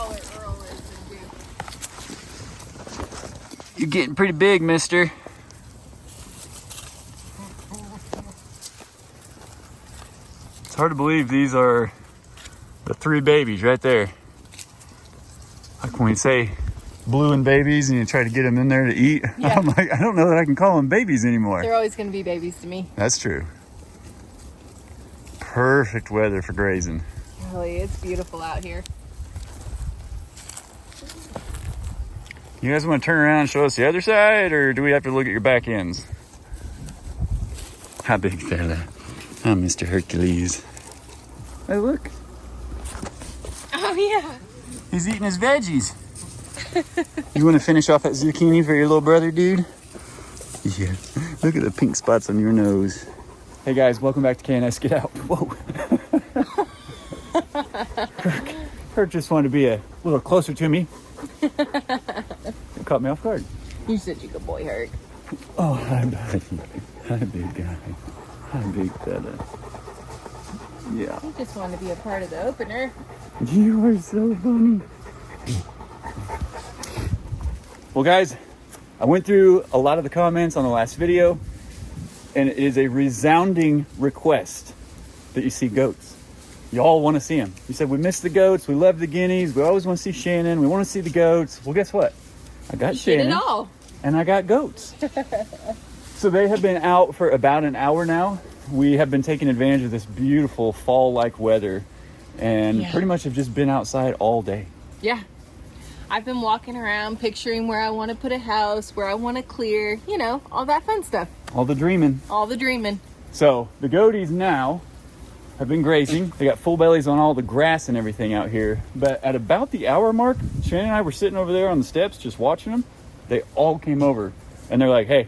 smaller Earl is than Duke. You're getting pretty big, mister. It's hard to believe these are the 3 babies right there. Like when we say blue and babies and you try to get them in there to eat, Yeah. I'm like, I don't know that I can call them babies anymore. They're always going to be babies to me. That's true. Perfect weather for grazing. Really, it's beautiful out here. You guys want to turn around and show us the other side, or do we have to look at your back ends? Hi, big fella. Hi, Mr. Hercules. Hey, look. Oh, yeah. He's eating his veggies. You want to finish off that zucchini for your little brother, dude? Yeah. Look at the pink spots on your nose. Hey, guys. Welcome back to K&S Get Out. Whoa. Herc just wanted to be a little closer to me. It caught me off guard. You're such a good boy, Herc. Oh, hi, buddy. Hi, big guy. Hi, big fella. Yeah. I just want to be a part of the opener. You are so funny. Well, guys, I went through a lot of the comments on the last video, and it is a resounding request that you see goats. Y'all want to see them. You said, we miss the goats, we love the guineas, we always want to see Shannon, we want to see the goats. Well, guess what? I got Shannon, Did it all. and I got goats. So they have been out for about an hour now. We have been taking advantage of this beautiful fall-like weather, and pretty much have just been outside all day. Yeah. I've been walking around picturing where I want to put a house, where I want to clear, you know, all that fun stuff. All the dreaming. All the dreaming. So the goaties now have been grazing. They got full bellies on all the grass and everything out here. But at about the hour mark, Shannon and I were sitting over there on the steps just watching them. They all came over and they're like, hey,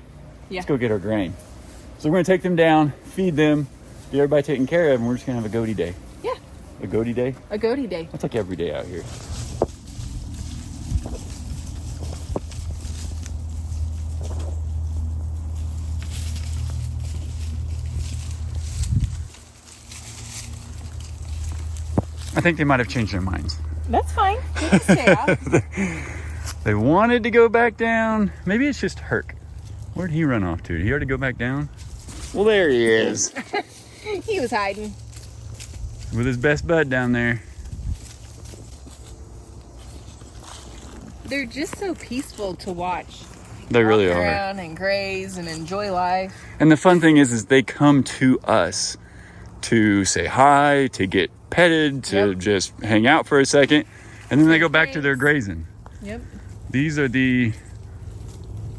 let's go get our grain. So we're going to take them down, feed them, get everybody taken care of, and we're just going to have a goatee day. Yeah. A goatee day? A goatee day. That's like every day out here. I think they might have changed their minds. That's fine. You can stay out. They wanted to go back down. Maybe it's just Herc. Where'd he run off to? Did he already go back down? Well, there he is. He was hiding. With his best bud down there. They're just so peaceful to watch. They really Walk are. around and graze and enjoy life. And the fun thing is they come to us to say hi, to get petted, to just hang out for a second, and then they go back to their grazing. Yep. These are the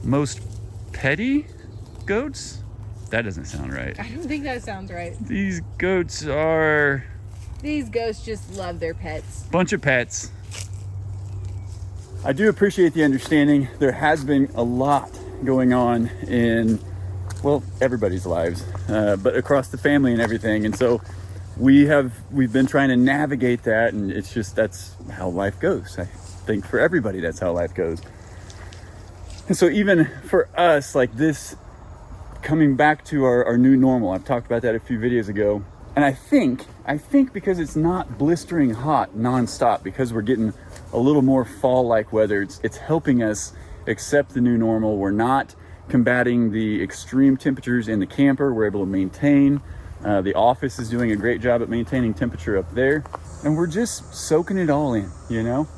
most petty goats? That doesn't sound right. I don't think that sounds right. These goats are These goats just love their pets. a bunch of pets. I do appreciate the understanding. There has been a lot going on in, well, everybody's lives, but across the family and everything. And so we've been trying to navigate that, and it's just, that's how life goes. I think for everybody, that's how life goes. And so even for us, like this, coming back to our new normal, I've talked about that a few videos ago. And I think because it's not blistering hot nonstop, because we're getting a little more fall-like weather, it's helping us accept the new normal. We're not combating the extreme temperatures in the camper. We're able to maintain. The office is doing a great job at maintaining temperature up there. And we're just soaking it all in, you know?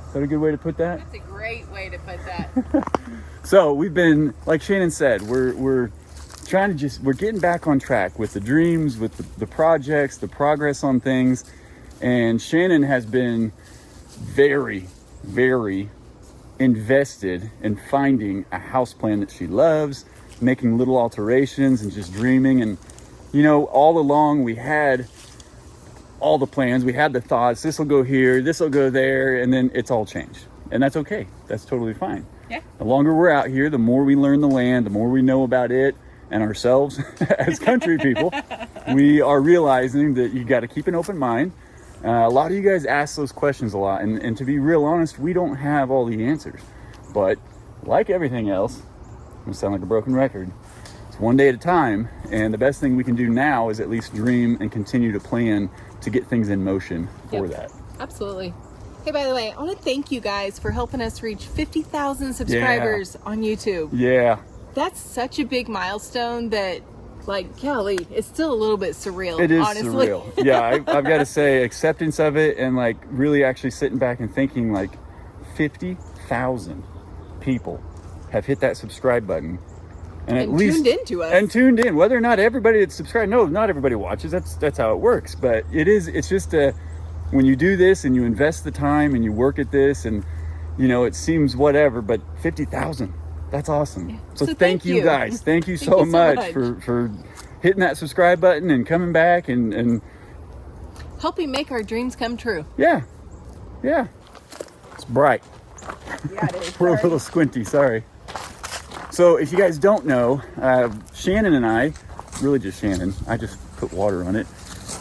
Is that a good way to put that? That's a great way to put that. So we've been, like Shannon said, we're trying to we're getting back on track with the dreams, with the projects, the progress on things. And Shannon has been very, very invested in finding a house plan that she loves, making little alterations and just dreaming. And, you know, all along we had all the plans, we had the thoughts, this will go here, this will go there, and then it's all changed. And that's okay. That's totally fine. Yeah. The longer we're out here, the more we learn the land, the more we know about it and ourselves as country people, we are realizing that you got to keep an open mind. A lot of you guys ask those questions a lot, and to be real honest, we don't have all the answers. But like everything else, I'm gonna sound like a broken record, it's one day at a time, and the best thing we can do now is at least dream and continue to plan to get things in motion for that. Absolutely. Hey, by the way, I want to thank you guys for helping us reach 50,000 subscribers on YouTube. Yeah. That's such a big milestone that, like, golly, it's still a little bit surreal. It is honestly. surreal. Yeah, I've got to say, acceptance of it and like really actually sitting back and thinking like 50,000 people have hit that subscribe button. And at least tuned into us. And tuned in. Whether or not everybody that's subscribed, no, not everybody watches. That's how it works. But it's just when you do this and you invest the time and you work at this and, you know, it seems whatever, but 50,000, that's awesome. Yeah. So thank you guys. Thank you so much for hitting that subscribe button and coming back and helping make our dreams come true. Yeah. It's bright. Yeah, it is. We're a little squinty, sorry. So if you guys don't know, Shannon and I, really just Shannon, I just put water on it.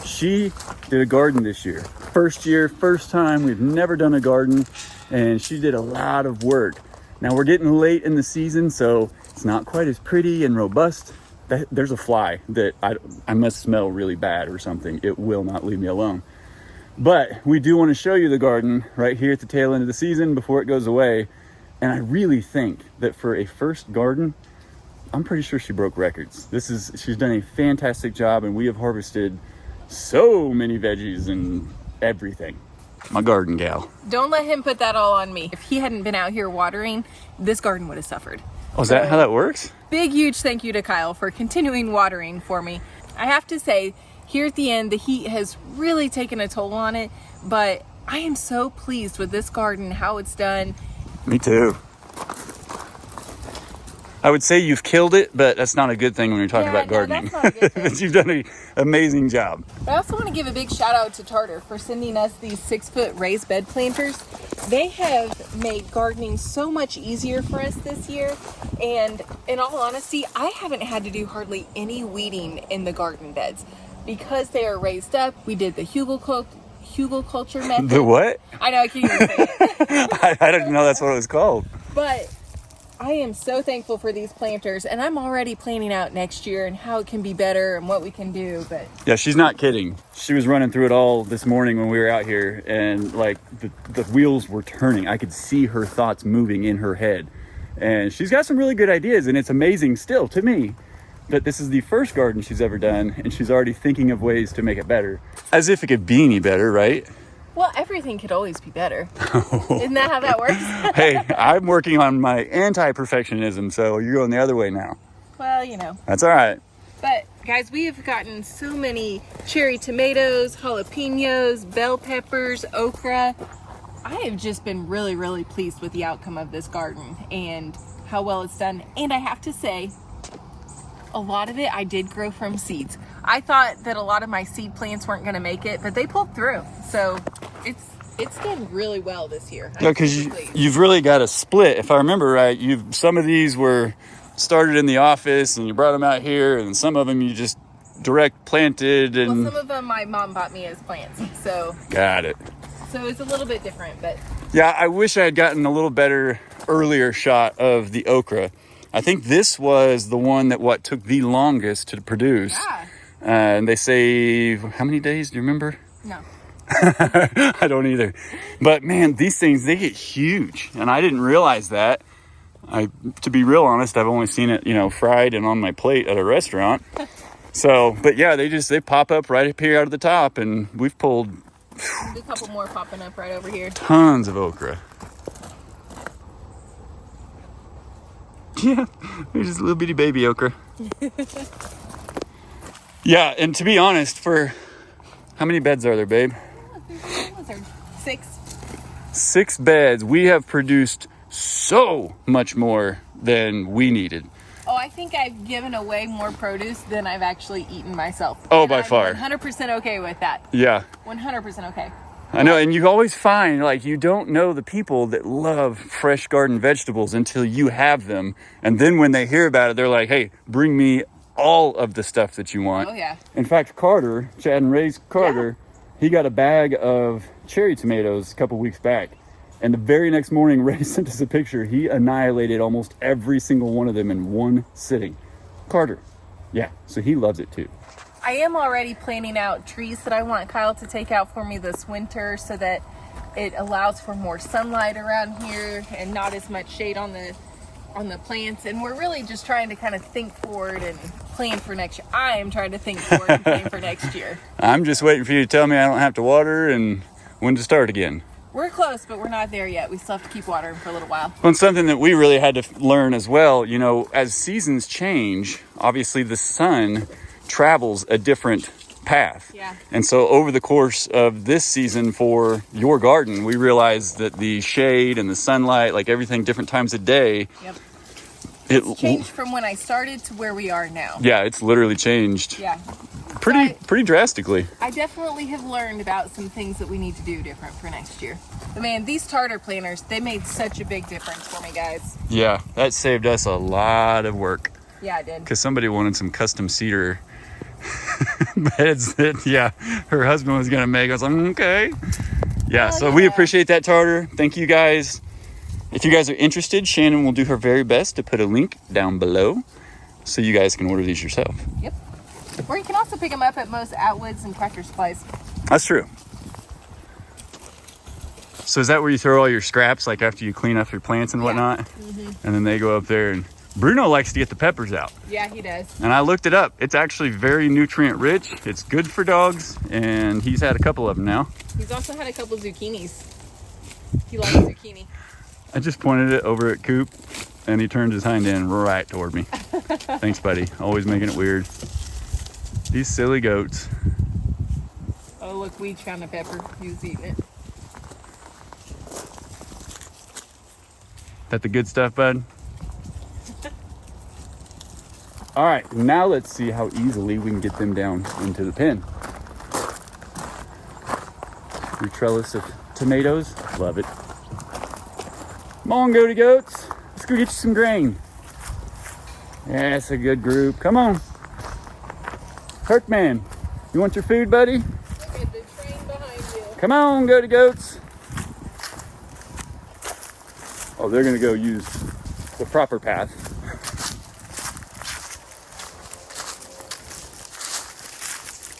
She did a garden this year. First year, first time, we've never done a garden, and she did a lot of work. Now we're getting late in the season, so it's not quite as pretty and robust. There's a fly that I must smell really bad or something. It will not leave me alone. But we do want to show you the garden right here at the tail end of the season before it goes away. And I really think that for a first garden, I'm pretty sure she broke records. She's done a fantastic job, and we have harvested so many veggies and everything. My garden gal. Don't let him put that all on me. If he hadn't been out here watering, this garden would have suffered. Oh, is that how that works? Big, huge thank you to Kyle for continuing watering for me. I have to say, here at the end, the heat has really taken a toll on it, but I am so pleased with this garden, how it's done. Me too. I would say you've killed it, but that's not a good thing when you're talking about gardening. That's not a good thing. But you've done an amazing job. But I also want to give a big shout out to Tartar for sending us these 6-foot raised bed planters. They have made gardening so much easier for us this year. And in all honesty, I haven't had to do hardly any weeding in the garden beds. Because they are raised up, we did the hugelculture method. The what? I know, I can't even say it. I didn't know that's what it was called. But I am so thankful for these planters, and I'm already planning out next year and how it can be better and what we can do. But yeah, she's not kidding. She was running through it all this morning when we were out here, and like the wheels were turning. I could see her thoughts moving in her head, and she's got some really good ideas, and it's amazing still to me that this is the first garden she's ever done, and she's already thinking of ways to make it better. As if it could be any better, right? well, everything could always be better. Isn't that how that works? Hey, I'm working on my anti-perfectionism, so you're going the other way now. Well, you know. That's all right. But guys, we have gotten so many cherry tomatoes, jalapenos, bell peppers, okra. I have just been really, really pleased with the outcome of this garden and how well it's done. And I have to say, a lot of it I did grow from seeds. I thought that a lot of my seed plants weren't going to make it, but they pulled through. So it's done really well this year. Yeah, because you've really got a split. If I remember right, some of these were started in the office and you brought them out here, and some of them you just direct planted. And well, some of them my mom bought me as plants. So got it. So it's a little bit different, but yeah, I wish I had gotten a little better earlier shot of the okra. I think this was the one that took the longest to produce. Yeah. And they say, how many days? Do you remember? No. I don't either. But man, these things, they get huge. And I didn't realize that. To be real honest, I've only seen it, fried and on my plate at a restaurant. So, but yeah, they pop up right up here out of the top, and we've pulled a couple more popping up right over here. Tons of okra. Yeah, there's this little bitty baby okra. Yeah, and to be honest, for how many beds are there, babe? Six. 6 beds. We have produced so much more than we needed. Oh, I think I've given away more produce than I've actually eaten myself. Oh, and by I'm far. 100% okay with that. Yeah. 100% okay. I know, and you always find, you don't know the people that love fresh garden vegetables until you have them. And then when they hear about it, they're like, hey, bring me all of the stuff that you want. Oh, yeah. In fact, Carter, Chad and Ray's Carter, he got a bag of cherry tomatoes a couple weeks back. And the very next morning, Ray sent us a picture. He annihilated almost every single one of them in one sitting. Carter. Yeah, so he loves it too. I am already planning out trees that I want Kyle to take out for me this winter so that It allows for more sunlight around here and not as much shade on the plants. And we're really just trying to kind of think forward and plan for next year. I am trying to think forward and plan for next year. I'm just waiting for you to tell me I don't have to water and when to start again. We're close, but we're not there yet. We still have to keep watering for a little while. Well, something that we really had to learn as well, you know, as seasons change, obviously the sun travels a different path. Yeah. And so over the course of this season for your garden, we realized that the shade and the sunlight, like everything, different times of day. Yep. It changed from when I started to where we are now. Yeah, it's literally changed. Yeah. Pretty drastically. I definitely have learned about some things that we need to do different for next year. But man, these tartar planters, they made such a big difference for me, guys. Yeah, that saved us a lot of work. Yeah, it did. Because somebody wanted some custom cedar beds that, yeah, her husband was going to make. I was like, okay. Yeah, so we appreciate that, tartar. Thank you, guys. If you guys are interested, Shannon will do her very best to put a link down below so you guys can order these yourself. Yep. Or you can also pick them up at most Outwoods and Tractor Supplies. That's true. So is that where you throw all your scraps, like after you clean up your plants and whatnot? Mm-hmm. And then they go up there, and Bruno likes to get the peppers out. Yeah, he does. And I looked it up. It's actually very nutrient rich. It's good for dogs, and he's had a couple of them now. He's also had a couple zucchinis. He likes zucchini. I just pointed it over at Coop, and he turned his hind end right toward me. Thanks, buddy. Always making it weird. These silly goats. Oh, look, Weech found a pepper. He was eating it. That the good stuff, bud? All right, now let's see how easily we can get them down into the pen. Your trellis of tomatoes. Love it. Come on, goaty goats. Let's go get you some grain. Yeah, that's a good group. Come on. Kirkman, you want your food, buddy? Look at the train behind you. Come on, goaty goats. Oh, they're gonna go use the proper path.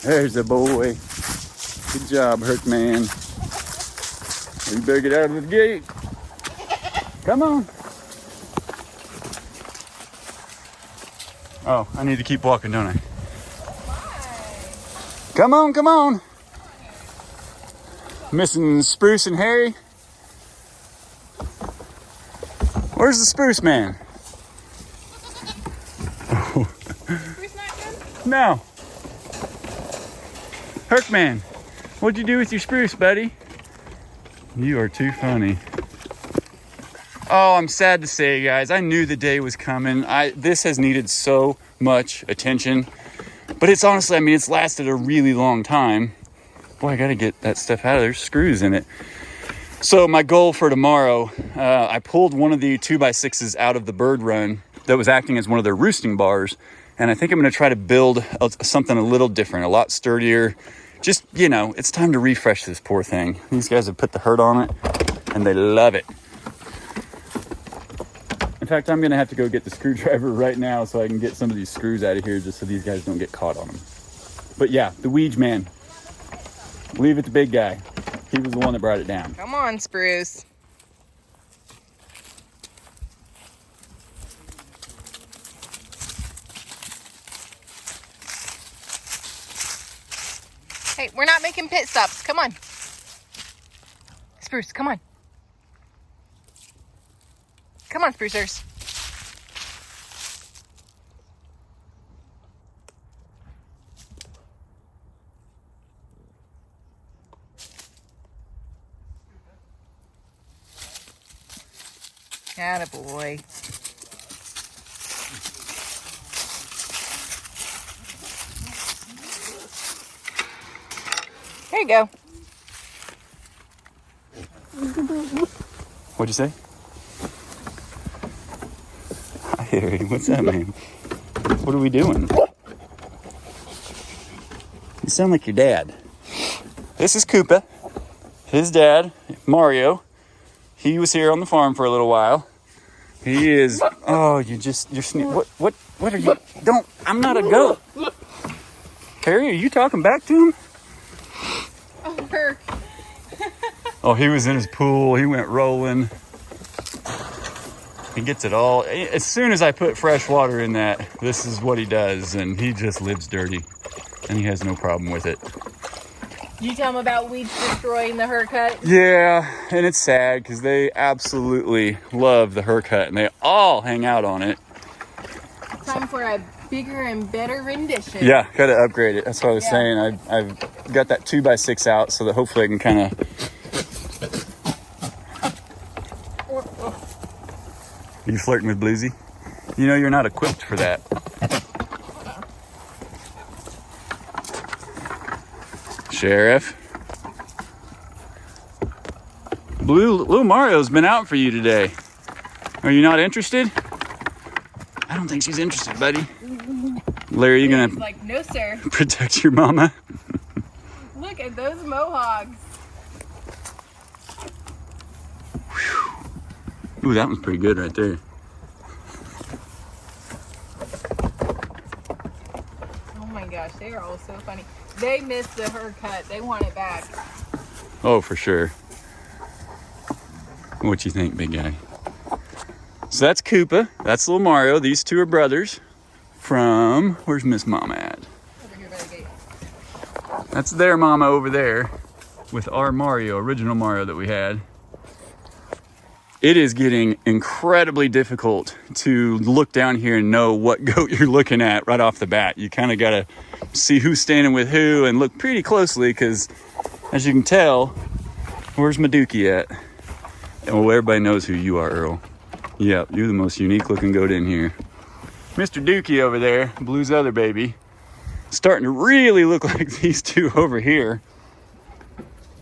There's a boy. Good job, Kirkman. You better get out of the gate. Come on. Oh, I need to keep walking, don't I? Come on, come on. Missing Spruce and Harry. Where's the Spruce man? Spruce not good? No. Herkman, what'd you do with your spruce, buddy? You are too funny. Oh, I'm sad to say, guys, I knew the day was coming. This has needed so much attention. But it's honestly, I mean, it's lasted a really long time. Boy, I gotta get that stuff out of there. There's screws in it. So my goal for tomorrow, I pulled one of the 2x6s out of the bird run that was acting as one of their roosting bars. And I think I'm gonna try to build something a little different, a lot sturdier. Just, you know, it's time to refresh this poor thing. These guys have put the hurt on it and they love it. In fact, I'm gonna have to go get the screwdriver right now so I can get some of these screws out of here just so these guys don't get caught on them. But yeah, the weed man. Leave it to big guy. He was the one that brought it down. Come on, Spruce. Hey, we're not making pit stops. Come on. Spruce, come on. Come on, Sprucers. Attaboy. There you go. What'd you say? Hi, Harry. What's up, man? What are we doing? You sound like your dad. This is Koopa. His dad, Mario. He was here on the farm for a little while. He is. Oh, what are you? Don't. I'm not a goat. Harry, are you talking back to him? Oh, Kirk. Oh, he was in his pool. He went rolling. He gets it all. As soon as I put fresh water in that, this is what he does. And he just lives dirty. And he has no problem with it. You tell him about weeds destroying the haircut? Yeah, and it's sad because they absolutely love the haircut and they all hang out on it. Time for a bigger and better rendition. Yeah, gotta upgrade it. That's what I was saying. I've got that 2x6 out so that hopefully I can kind of. Are you flirting with Bluesy? You know you're not equipped for that. Sheriff. Little Mario's been out for you today. Are you not interested? I don't think she's interested, buddy. Larry, you gonna like, no, sir. Protect your mama? Look at those mohawks. Ooh, that one's pretty good right there. Oh my gosh, they are all so funny. They missed the haircut. They want it back. Oh, for sure. What you think, big guy? So that's Koopa. That's little Mario. These two are brothers from, where's Miss Mama at? Over here by the gate. That's their mama over there with our Mario, original Mario that we had. It is getting incredibly difficult to look down here and know what goat you're looking at right off the bat. You kind of got to see who's standing with who and look pretty closely because, as you can tell, where's Maduki at? Well, everybody knows who you are, Earl. Yep, you're the most unique looking goat in here. Mr. Dookie over there, Blue's other baby, starting to really look like these two over here.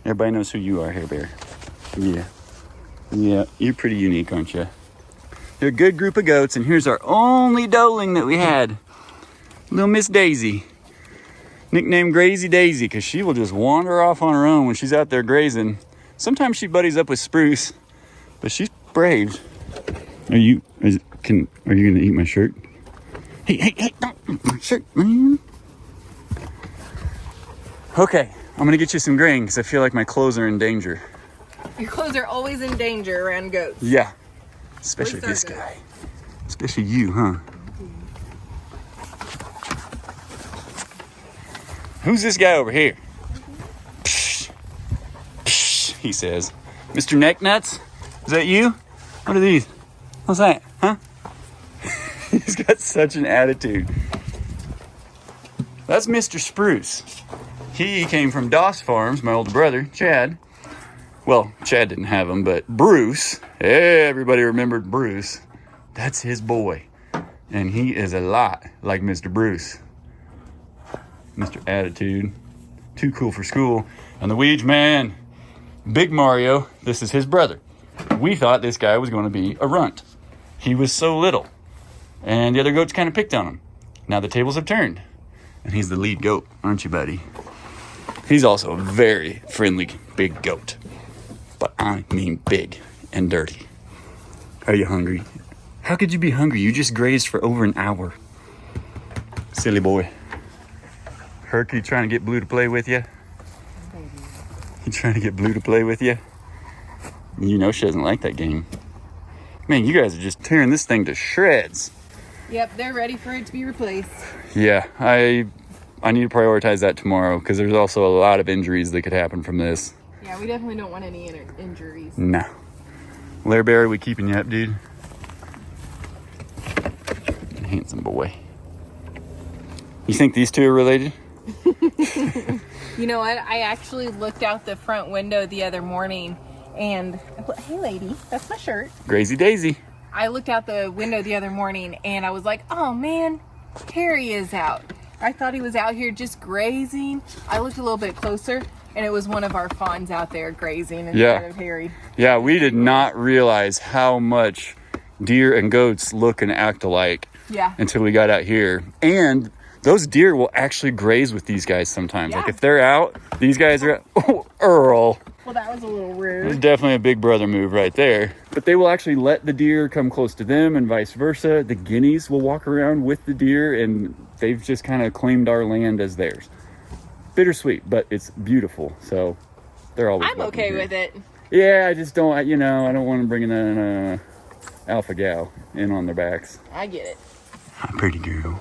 Everybody knows who you are, Hair Bear. Yeah. Yeah, you're pretty unique, aren't you? You're a good group of goats, and here's our only doeling that we had. Little Miss Daisy. Nicknamed Grazy Daisy, because she will just wander off on her own when she's out there grazing. Sometimes she buddies up with Spruce, but she's brave. Are you gonna eat my shirt? Hey, don't eat my shirt, man. Okay, I'm gonna get you some grain, because I feel like my clothes are in danger. Your clothes are always in danger around goats. Yeah, especially this guy. Especially you, huh? Who's this guy over here? Psh, psh, he says. Mr. Neck Nuts? Is that you? What are these? What's that? Huh? He's got such an attitude. That's Mr. Spruce. He came from Doss Farms, my older brother, Chad. Well, Chad didn't have him, but Bruce, everybody remembered Bruce. That's his boy. And he is a lot like Mr. Bruce. Mr. Attitude. Too cool for school. And the Weege man, Big Mario, this is his brother. We thought this guy was going to be a runt. He was so little. And the other goats kind of picked on him. Now the tables have turned. And he's the lead goat, aren't you, buddy? He's also a very friendly big goat. But I mean big and dirty. Are you hungry? How could you be hungry? You just grazed for over an hour. Silly boy. Herc, you trying to get Blue to play with you? You trying to get Blue to play with you? You know she doesn't like that game. Man, you guys are just tearing this thing to shreds. Yep, they're ready for it to be replaced. Yeah, I need to prioritize that tomorrow because there's also a lot of injuries that could happen from this. Yeah, we definitely don't want any injuries. No. Larry Bear, we keeping you up, dude? Handsome boy. You think these two are related? You know what? I actually looked out the front window the other morning and, hey lady, that's my shirt. Grazy Daisy. I looked out the window the other morning and I was like, oh man, Harry is out. I thought he was out here just grazing. I looked a little bit closer and it was one of our fawns out there grazing instead of Harry. Yeah, we did not realize how much deer and goats look and act alike until we got out here. And those deer will actually graze with these guys sometimes. Like if they're out, these guys are out. Oh, Earl. Well, that was a little rude. It's definitely a big brother move right there. But they will actually let the deer come close to them and vice versa. The guineas will walk around with the deer and they've just kind of claimed our land as theirs. Bittersweet, but it's beautiful. So they're always I'm okay with it. Yeah, I just don't, I don't want to bring an alpha gal in on their backs. I get it. Hi, pretty girl.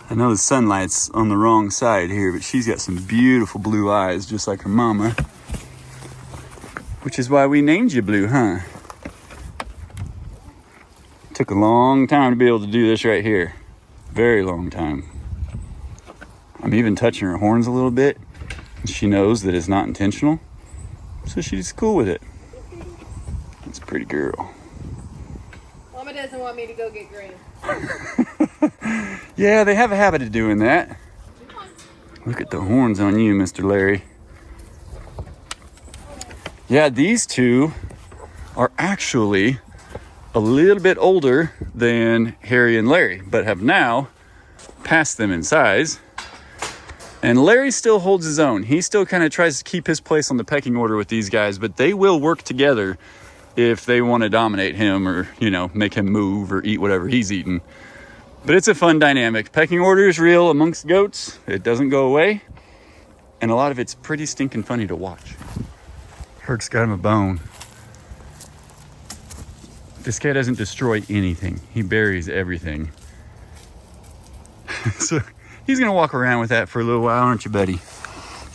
I know the sunlight's on the wrong side here, but she's got some beautiful blue eyes, just like her mama. Which is why we named you Blue, huh? Took a long time to be able to do this right here. Very long time. I'm even touching her horns a little bit. She knows that it's not intentional, so she's cool with it. That's a pretty girl. Mama doesn't want me to go get green. Yeah, they have a habit of doing that. Look at the horns on you, Mr. Larry. Yeah, these two are actually a little bit older than Harry and Larry, but have now passed them in size. And Larry still holds his own. He still kind of tries to keep his place on the pecking order with these guys, but they will work together if they want to dominate him or, make him move or eat whatever he's eating. But it's a fun dynamic. Pecking order is real amongst goats. It doesn't go away. And a lot of it's pretty stinking funny to watch. Herc's got him a bone. This guy doesn't destroy anything. He buries everything. So he's gonna walk around with that for a little while, aren't you, buddy?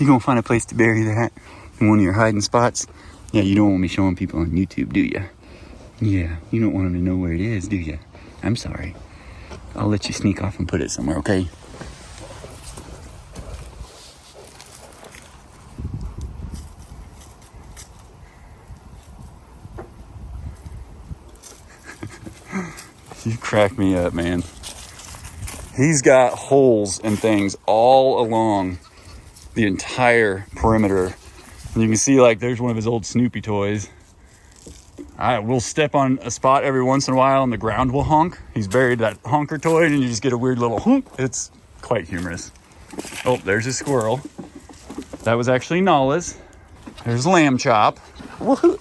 You gonna find a place to bury that in one of your hiding spots? Yeah, you don't want me showing people on YouTube, do you? Yeah, you don't want them to know where it is, do you? I'm sorry. I'll let you sneak off and put it somewhere, okay? You crack me up, man. He's got holes and things all along the entire perimeter. And you can see, there's one of his old Snoopy toys. I will step on a spot every once in a while and the ground will honk. He's buried that honker toy and you just get a weird little honk. It's quite humorous. Oh, there's a squirrel. That was actually Nala's. There's Lamb Chop. Woohoo!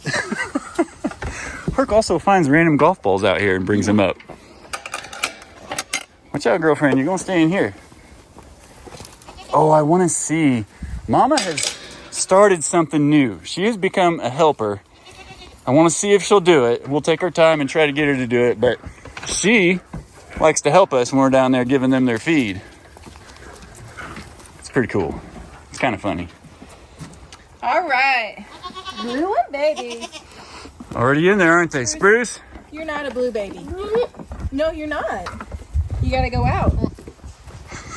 Herc also finds random golf balls out here and brings them up. Watch out, girlfriend. You're going to stay in here. Oh, I want to see. Mama has started something new. She has become a helper. I want to see if she'll do it. We'll take our time and try to get her to do it. But she likes to help us when we're down there giving them their feed. It's pretty cool. It's kind of funny. All right. Blue and baby. Already in there, aren't they? Spruce? You're not a blue baby. No, you're not. You gotta go out.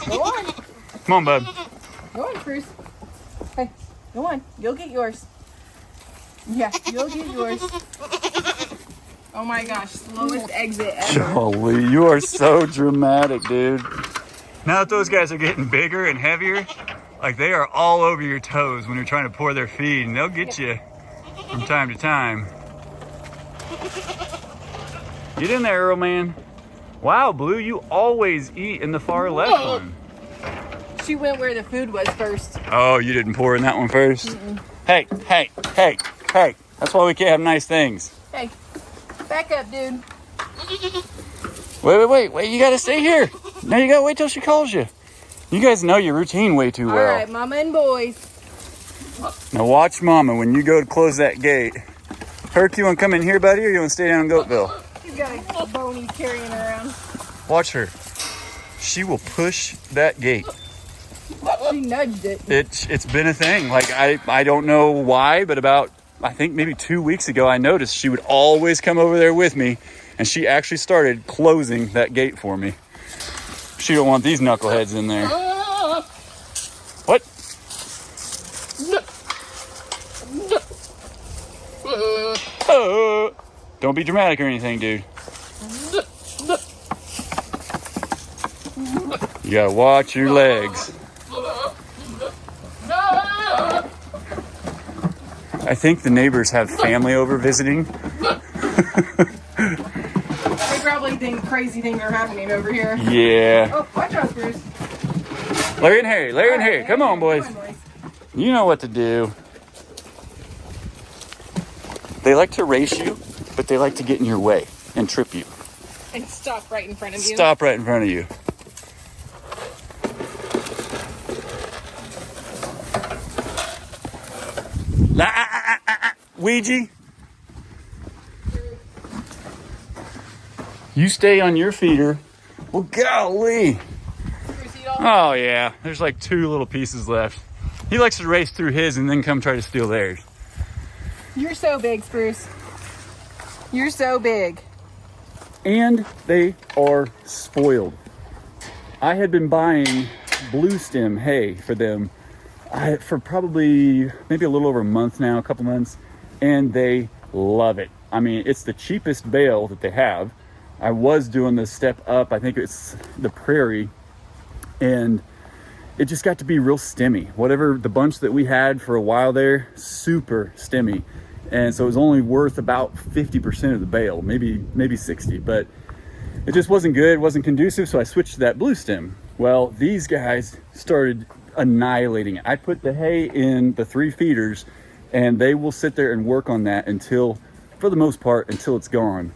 Go on. Come on, bud. Go on, Spruce. Hey, go on. You'll get yours. Yeah, you'll get yours. Oh my gosh, slowest exit ever. Jolly, you are so dramatic, dude. Now that those guys are getting bigger and heavier, they are all over your toes when you're trying to pour their feed, and they'll get you from time to time. Get in there, Earl, man. Wow, Blue, you always eat in the far left one. She went where the food was first. Oh, you didn't pour in that one first? Mm-mm. Hey. That's why we can't have nice things. Hey, back up, dude. Wait. You gotta stay here. Now you gotta wait till she calls you. You guys know your routine way too well. All right, Mama and boys. Now watch Mama when you go to close that gate. Herc, you wanna come in here, buddy, or you wanna stay down in Goatville? He's got a bone he's carrying around. Watch her. She will push that gate. She nudged it. It's been a thing. I don't know why, but about, I think maybe 2 weeks ago, I noticed she would always come over there with me, and she actually started closing that gate for me. She don't want these knuckleheads in there. What? Don't be dramatic or anything, dude. You gotta watch your legs. I think the neighbors have family over visiting. They probably think crazy things are happening over here. Yeah. Oh, watch out, Bruce. Larry and Harry. Come on, boys. You know what to do. They like to race you, but they like to get in your way and trip you. And stop right in front of you. Stop right in front of you. Ouija. You stay on your feeder. Well, golly. Oh, yeah. There's like 2 little pieces left. He likes to race through his and then come try to steal theirs. You're so big, Spruce. You're so big. And they are spoiled. I had been buying blue stem hay for them for probably maybe a little over a month now, a couple months, and they love it. I mean, it's the cheapest bale that they have. I was doing the step up, I think it's the prairie, and it just got to be real stemmy. Whatever the bunch that we had for a while there, super stemmy. And so it was only worth about 50% of the bale, maybe 60, but it just wasn't good, wasn't conducive, so I switched to that blue stem. Well, these guys started annihilating it. I put the hay in the 3 feeders, and they will sit there and work on that until, for the most part, until it's gone.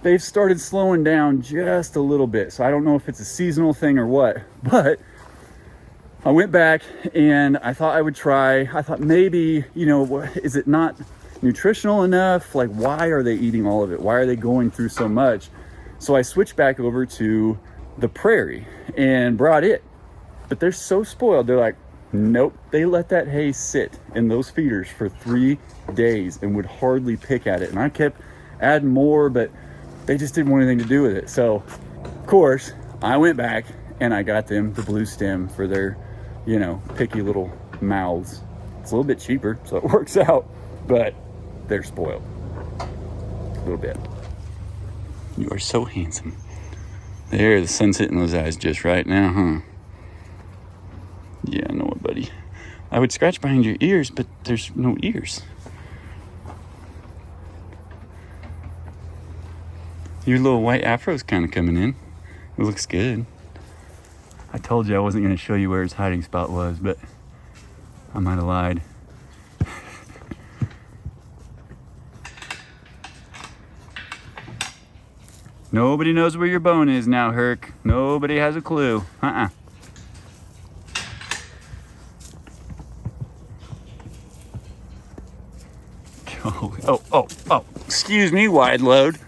They've started slowing down just a little bit, so I don't know if it's a seasonal thing or what, but I went back and I thought I would try. I thought maybe, is it not nutritional enough? Like, why are they eating all of it? Why are they going through so much? So I switched back over to the prairie and brought it. But they're so spoiled. They're like, nope. They let that hay sit in those feeders for 3 days and would hardly pick at it. And I kept adding more, but they just didn't want anything to do with it. So, of course, I went back and I got them the blue stem for their, picky little mouths. It's a little bit cheaper, so it works out, but they're spoiled a little bit. You are so handsome. There, the sun's hitting those eyes just right now, huh? Yeah, I know it, buddy. I would scratch behind your ears, but there's no ears. Your little white afro's kind of coming in. It looks good. I told you I wasn't going to show you where his hiding spot was, but I might have lied. Nobody knows where your bone is now, Herc. Nobody has a clue. Oh. Excuse me, wide load.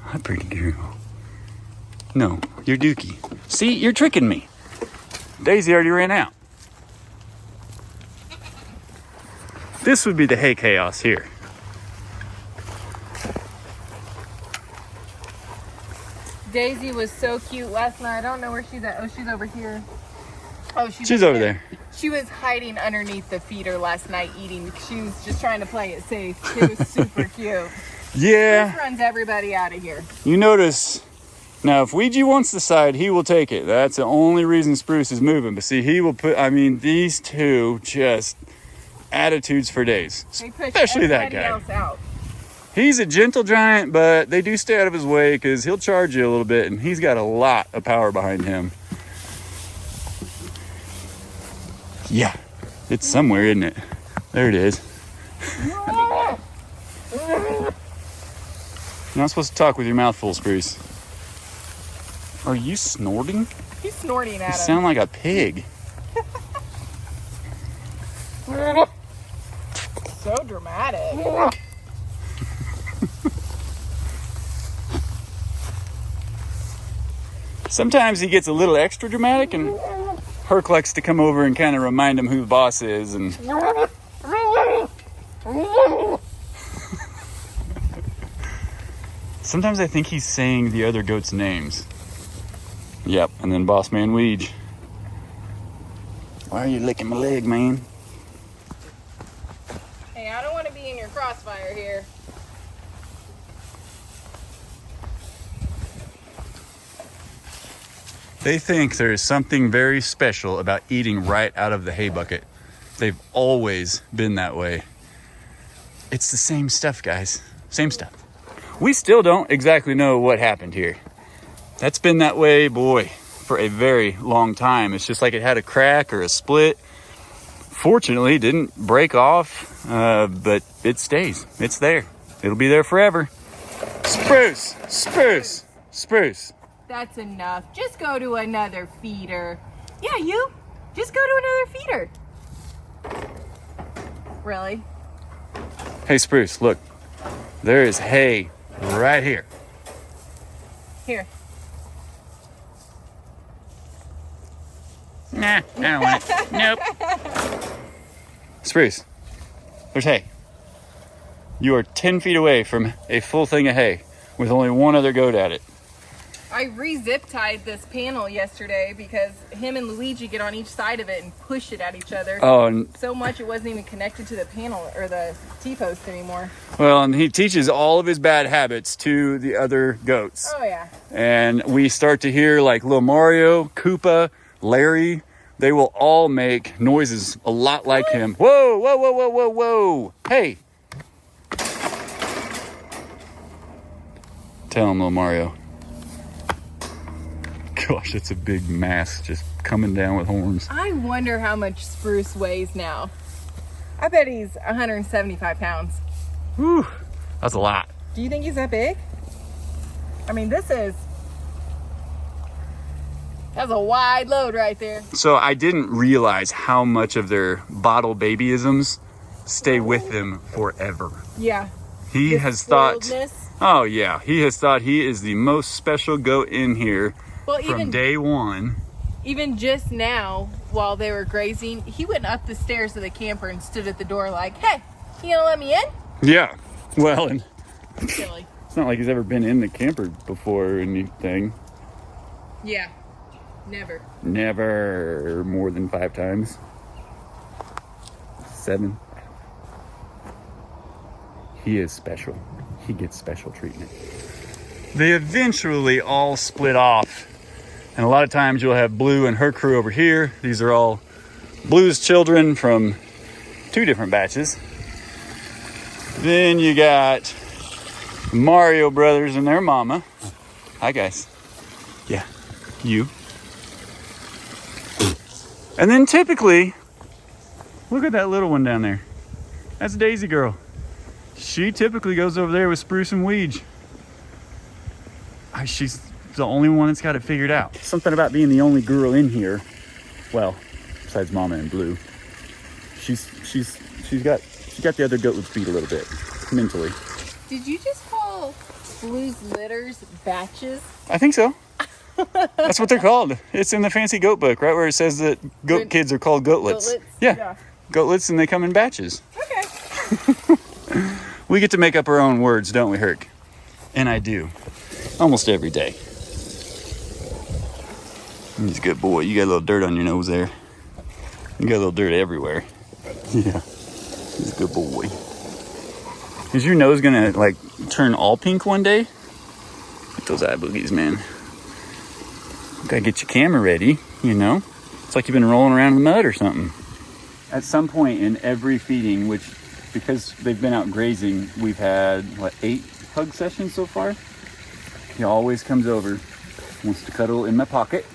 Hi, pretty girl. No, you're Dookie. See, you're tricking me. Daisy already ran out. This would be the hay chaos here. Daisy was so cute last night. I don't know where she's at. Oh, she's over here. Oh, she's over there. She was hiding underneath the feeder last night eating. She was just trying to play it safe. It was super cute. Yeah. This runs everybody out of here. You notice, now if Ouija wants the side, he will take it. That's the only reason Spruce is moving. But see, he will put, these two just attitudes for days. Especially that guy. Else out. He's a gentle giant, but they do stay out of his way because he'll charge you a little bit, and he's got a lot of power behind him. Yeah, it's somewhere, isn't it? There it is. You're not supposed to talk with your mouth full, Spruce. Are you snorting? He's snorting at You him. sound like a pig. So dramatic. Sometimes he gets a little extra dramatic, and Herc likes to come over and kind of remind him who the boss is. And sometimes I think he's saying the other goats' names. Yep, and then Boss Man Weege. Why are you licking my leg, man? Hey, I don't want to be in your crossfire here. They think there is something very special about eating right out of the hay bucket. They've always been that way. It's the same stuff, guys. Same stuff. We still don't exactly know what happened here. That's been that way, boy, for a very long time. It's just like it had a crack or a split. Fortunately, it didn't break off, but it stays. It's there. It'll be there forever. Spruce! Spruce! Spruce! That's enough. Just go to another feeder. Yeah, you. Just go to another feeder. Really? Hey, Spruce, look. There is hay right here. Here. Nah, I don't want it. Nope. Spruce, there's hay. You are 10 feet away from a full thing of hay with only one other goat at it. I re-zip tied this panel yesterday because him and Luigi get on each side of it and push it at each other. Oh, and So much it wasn't even connected to the panel or the T-post anymore. well, and he teaches all of his bad habits to the other goats. Oh yeah. And we start to hear like little Mario, Koopa, Larry. They will all make noises a lot like him. Whoa, whoa, whoa, whoa, whoa, whoa. Hey. Tell him, little Mario. Gosh, it's a big mass just coming down with horns. I wonder how much Spruce weighs now. I bet he's 175 pounds. Whew, that's a lot. Do you think he's that big? I mean, that's a wide load right there. So I didn't realize how much of their bottle babyisms stay with them forever. Yeah. He The has thought, spoiledness. oh yeah, he has thought he is the most special goat in here Well, from day one. even just now, while they were grazing, he went up the stairs of the camper and stood at the door like, hey, you gonna let me in? Yeah, well, and Silly. it's not like he's ever been in the camper before or anything. Yeah. Never. Never more than 5 times. 7. He is special. He gets special treatment. They eventually all split off. And a lot of times you'll have Blue and her crew over here. These are all Blue's children from 2 different batches. Then you got Mario brothers and their mama. Hi guys. Yeah, you. And then typically, look at that little one down there. That's Daisy Girl. She typically goes over there with Spruce and Weege. She's the only one that's got it figured out. Something about being the only girl in here. Well, besides Mama and Blue. She's got the other goat with speed a little bit, mentally. Did you just call Blue's litters batches? I think so. That's what they're called. It's in the fancy goat book, right where it says that goat kids are called goatlets. Yeah, goatlets, and they come in batches. Okay. We get to make up our own words, don't we, Herc? And I do. Almost every day. He's a good boy. You got a little dirt on your nose there. You got a little dirt everywhere. Yeah. He's a good boy. Is your nose gonna, like, turn all pink one day? Get those eye boogies, man. Gotta get your camera ready, you know? It's like you've been rolling around in the mud or something. At some point in every feeding, which, because they've been out grazing, we've had, 8 hug sessions so far? He always comes over, wants to cuddle in my pocket.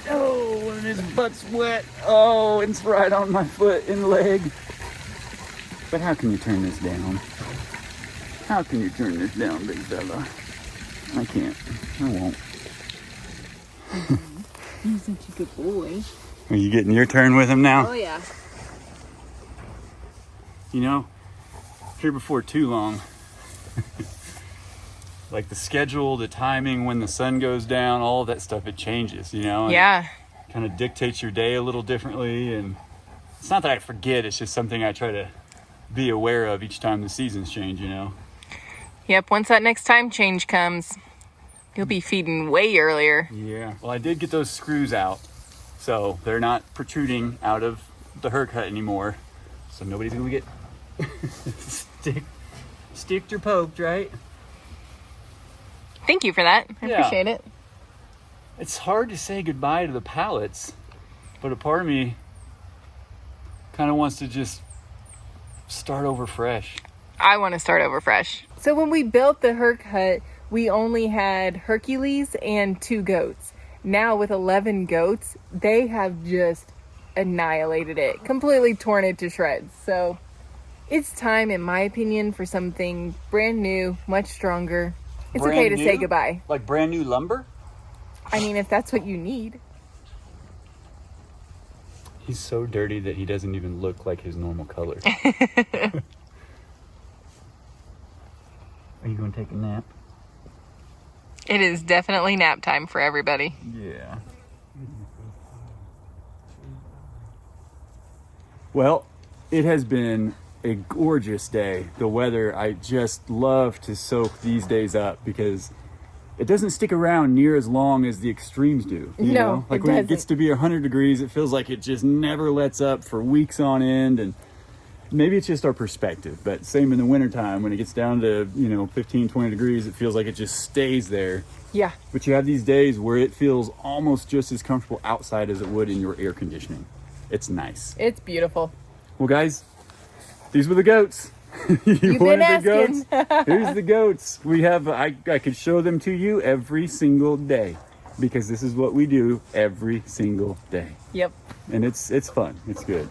Oh, and his butt's wet. Oh, it's right on my foot and leg. But how can you turn this down? How can you turn this down, big fella? I can't. I won't. He's such a good boy. Are you getting your turn with him now? Oh, yeah. You know, here before too long, like the schedule, the timing, when the sun goes down, all of that stuff, it changes, you know? And Yeah. kind of dictates your day a little differently. And it's not that I forget, it's just something I try to be aware of each time the seasons change, you know? Yep, once that next time change comes, you'll be feeding way earlier. Yeah. Well, I did get those screws out, so they're not protruding out of the Herc hut anymore. So nobody's gonna get sticked or poked, right? Thank you for that. I appreciate it. It's hard to say goodbye to the pallets, but a part of me kind of wants to just start over fresh. I want to start over fresh. So when we built the Herc hut, we only had Hercules and 2 goats. Now with 11 goats, they have just annihilated it, completely torn it to shreds. So it's time, in my opinion, for something brand new, much stronger. It's okay to say goodbye. Like brand new lumber? I mean, if that's what you need. He's so dirty that he doesn't even look like his normal color. Are you going to take a nap? It is definitely nap time for everybody. Yeah. Well, it has been a gorgeous day. The weather, I just love to soak these days up because it doesn't stick around near as long as the extremes do. You know? Like when it gets to be 100 degrees, it feels like it just never lets up for weeks on end. And maybe it's just our perspective, but same in the wintertime when it gets down to, 15, 20 degrees, it feels like it just stays there. Yeah. But you have these days where it feels almost just as comfortable outside as it would in your air conditioning. It's nice. It's beautiful. Well, guys, these were the goats. You've been asking. The goats? Here's the goats. We have, I could show them to you every single day because this is what we do every single day. Yep. And it's fun. It's good.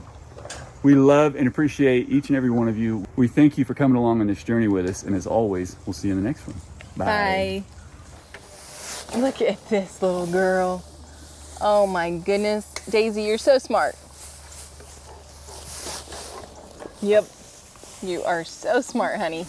We love and appreciate each and every one of you. We thank you for coming along on this journey with us. And as always, we'll see you in the next one. Bye. Look at this little girl. Oh my goodness. Daisy, you're so smart. Yep. You are so smart, honey.